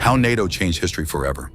How NATO changed history forever.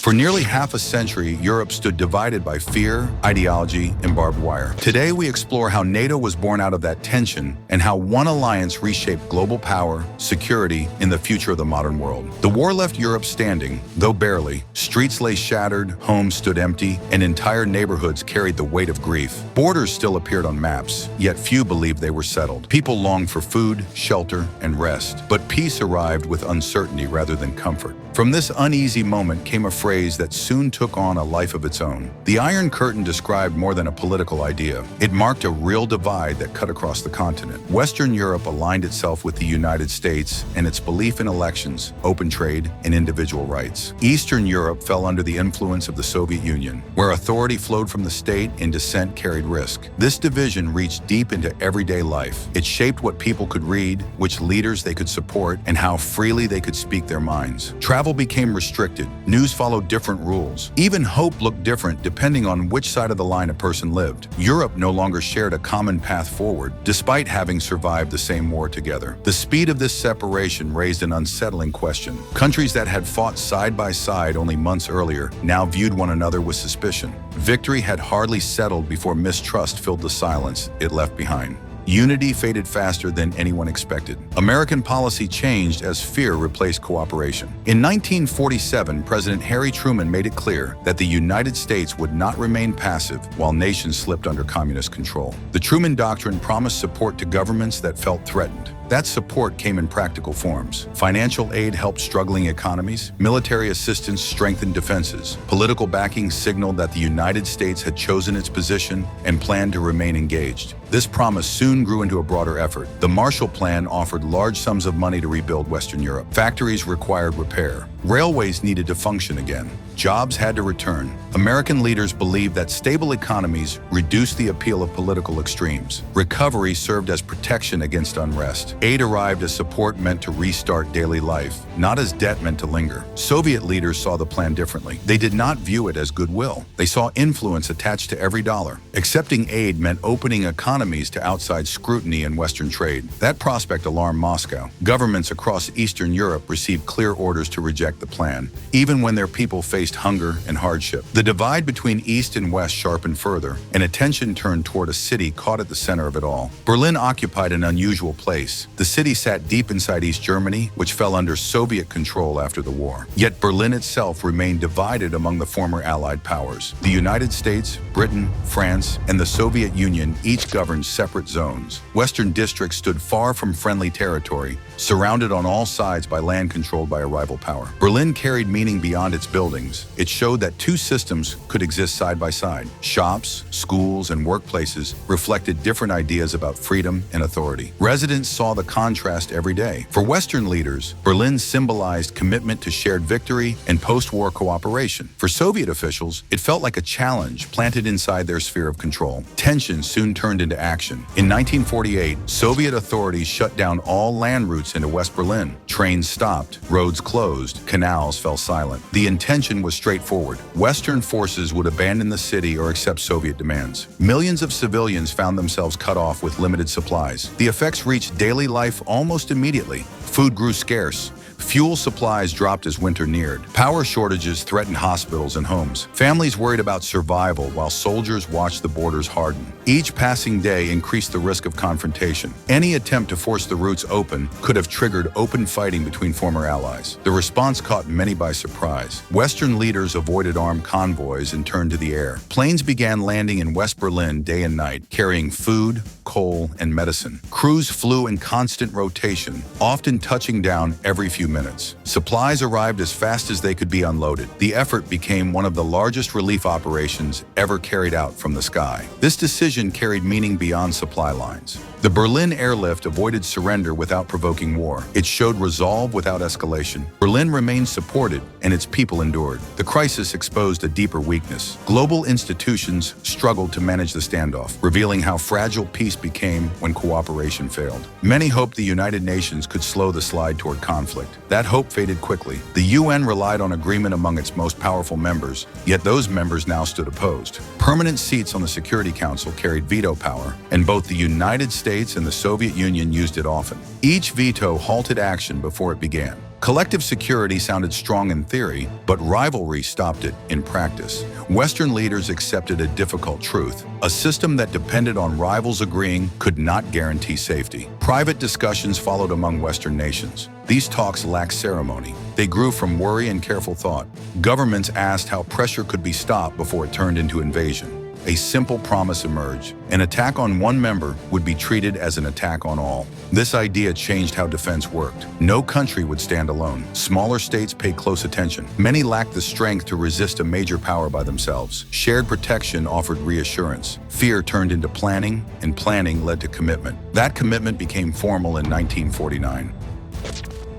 For nearly half a century, Europe stood divided by fear, ideology, and barbed wire. Today, we explore how NATO was born out of that tension and how one alliance reshaped global power, security, and the future of the modern world. The war left Europe standing, though barely. Streets lay shattered, homes stood empty, and entire neighborhoods carried the weight of grief. Borders still appeared on maps, yet few believed they were settled. People longed for food, shelter, and rest. But peace arrived with uncertainty rather than comfort. From this uneasy moment came a phrase that soon took on a life of its own. The Iron Curtain described more than a political idea. It marked a real divide that cut across the continent. Western Europe aligned itself with the United States and its belief in elections, open trade, and individual rights. Eastern Europe fell under the influence of the Soviet Union, where authority flowed from the state and dissent carried risk. This division reached deep into everyday life. It shaped what people could read, which leaders they could support, and how freely they could speak their minds. Travel became restricted. News followed different rules. Even hope looked different depending on which side of the line a person lived. Europe no longer shared a common path forward, despite having survived the same war together. The speed of this separation raised an unsettling question. Countries that had fought side by side only months earlier now viewed one another with suspicion. Victory had hardly settled before mistrust filled the silence it left behind. Unity faded faster than anyone expected. American policy changed as fear replaced cooperation. In 1947, President Harry Truman made it clear that the United States would not remain passive while nations slipped under communist control. The Truman Doctrine promised support to governments that felt threatened. That support came in practical forms. Financial aid helped struggling economies. Military assistance strengthened defenses. Political backing signaled that the United States had chosen its position and planned to remain engaged. This promise soon grew into a broader effort. The Marshall Plan offered large sums of money to rebuild Western Europe. Factories required repair. Railways needed to function again. Jobs had to return. American leaders believed that stable economies reduced the appeal of political extremes. Recovery served as protection against unrest. Aid arrived as support meant to restart daily life, not as debt meant to linger. Soviet leaders saw the plan differently. They did not view it as goodwill. They saw influence attached to every dollar. Accepting aid meant opening economies to outside scrutiny and Western trade. That prospect alarmed Moscow. Governments across Eastern Europe received clear orders to reject the plan, even when their people faced hunger and hardship. The divide between East and West sharpened further, and attention turned toward a city caught at the center of it all. Berlin occupied an unusual place. The city sat deep inside East Germany, which fell under Soviet control after the war. Yet Berlin itself remained divided among the former Allied powers. The United States, Britain, France, and the Soviet Union each governed separate zones. Western districts stood far from friendly territory, surrounded on all sides by land controlled by a rival power. Berlin carried meaning beyond its buildings. It showed that two systems could exist side by side. Shops, schools, and workplaces reflected different ideas about freedom and authority. Residents saw the contrast every day. For Western leaders, Berlin symbolized commitment to shared victory and post-war cooperation. For Soviet officials, it felt like a challenge planted inside their sphere of control. Tension soon turned into action. In 1948, Soviet authorities shut down all land routes into West Berlin. Trains stopped, roads closed, canals fell silent. The intention was straightforward. Western forces would abandon the city or accept Soviet demands. Millions of civilians found themselves cut off with limited supplies. The effects reached daily life almost immediately. Food grew scarce. Fuel supplies dropped as winter neared. Power shortages threatened hospitals and homes. Families worried about survival while soldiers watched the borders harden. Each passing day increased the risk of confrontation. Any attempt to force the routes open could have triggered open fighting between former allies. The response caught many by surprise. Western leaders avoided armed convoys and turned to the air. Planes began landing in West Berlin day and night, carrying food, coal, and medicine. Crews flew in constant rotation, often touching down every few minutes. Supplies arrived as fast as they could be unloaded. The effort became one of the largest relief operations ever carried out from the sky. This decision carried meaning beyond supply lines. The Berlin airlift avoided surrender without provoking war. It showed resolve without escalation. Berlin remained supported, and its people endured. The crisis exposed a deeper weakness. Global institutions struggled to manage the standoff, revealing how fragile peace became when cooperation failed. Many hoped the United Nations could slow the slide toward conflict. That hope faded quickly. The UN relied on agreement among its most powerful members, yet those members now stood opposed. Permanent seats on the Security Council carried veto power, and both the United States and the Soviet Union used it often. Each veto halted action before it began. Collective security sounded strong in theory, but rivalry stopped it in practice. Western leaders accepted a difficult truth: a system that depended on rivals agreeing could not guarantee safety. Private discussions followed among Western nations. These talks lacked ceremony. They grew from worry and careful thought. Governments asked how pressure could be stopped before it turned into invasion. A simple promise emerged: an attack on one member would be treated as an attack on all. This idea changed how defense worked. No country would stand alone. Smaller states paid close attention. Many lacked the strength to resist a major power by themselves. Shared protection offered reassurance. Fear turned into planning, and planning led to commitment. That commitment became formal in 1949.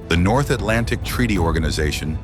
The North Atlantic Treaty Organization,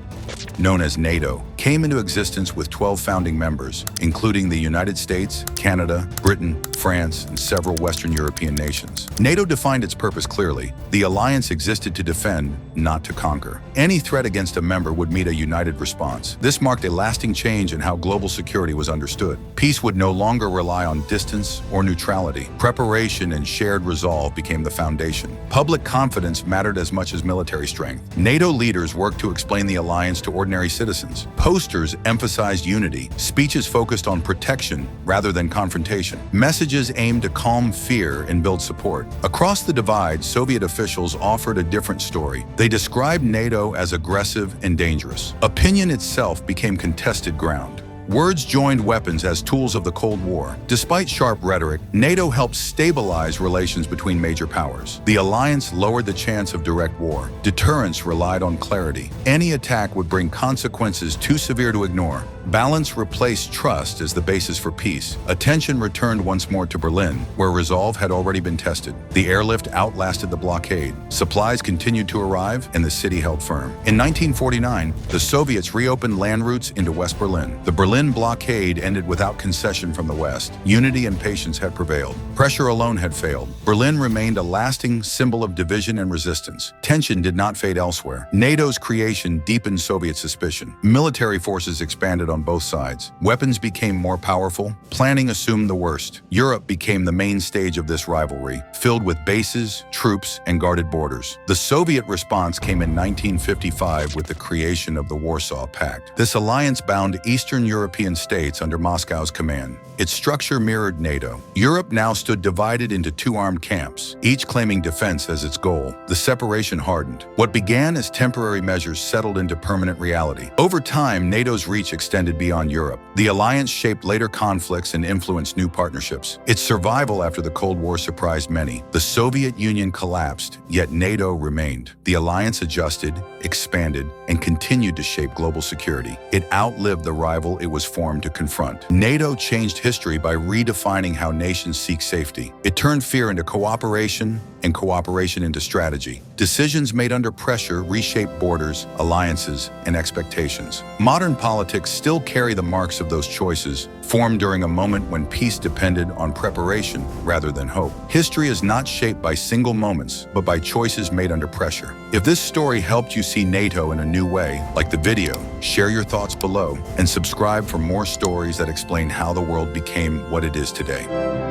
known as NATO, came into existence with 12 founding members, including the United States, Canada, Britain, France, and several Western European nations. NATO defined its purpose clearly. The alliance existed to defend, not to conquer. Any threat against a member would meet a united response. This marked a lasting change in how global security was understood. Peace would no longer rely on distance or neutrality. Preparation and shared resolve became the foundation. Public confidence mattered as much as military strength. NATO leaders worked to explain the alliance to ordinary citizens. Posters emphasized unity. Speeches focused on protection rather than confrontation. Messages aimed to calm fear and build support. Across the divide, Soviet officials offered a different story. They described NATO as aggressive and dangerous. Opinion itself became contested ground. Words joined weapons as tools of the Cold War. Despite sharp rhetoric, NATO helped stabilize relations between major powers. The alliance lowered the chance of direct war. Deterrence relied on clarity. Any attack would bring consequences too severe to ignore. Balance replaced trust as the basis for peace. Attention returned once more to Berlin, where resolve had already been tested. The airlift outlasted the blockade. Supplies continued to arrive, and the city held firm. In 1949, the Soviets reopened land routes into West Berlin. The Berlin blockade ended without concession from the West. Unity and patience had prevailed. Pressure alone had failed. Berlin remained a lasting symbol of division and resistance. Tension did not fade elsewhere. NATO's creation deepened Soviet suspicion. Military forces expanded on both sides. Weapons became more powerful. Planning assumed the worst. Europe became the main stage of this rivalry, filled with bases, troops, and guarded borders. The Soviet response came in 1955 with the creation of the Warsaw Pact. This alliance bound Eastern European states under Moscow's command. Its structure mirrored NATO. Europe now stood divided into two armed camps, each claiming defense as its goal. The separation hardened. What began as temporary measures settled into permanent reality. Over time, NATO's reach extended beyond Europe. The alliance shaped later conflicts and influenced new partnerships. Its survival after the Cold War surprised many. The Soviet Union collapsed, yet NATO remained. The alliance adjusted, expanded, and continued to shape global security. It outlived the rival it was formed to confront. NATO changed history by redefining how nations seek safety. It turned fear into cooperation and cooperation into strategy. Decisions made under pressure reshaped borders, alliances, and expectations. Modern politics still carry the marks of those choices, formed during a moment when peace depended on preparation rather than hope. History is not shaped by single moments, but by choices made under pressure. If this story helped you see NATO in a new way, like the video, share your thoughts below, and subscribe for more stories that explain how the world became what it is today.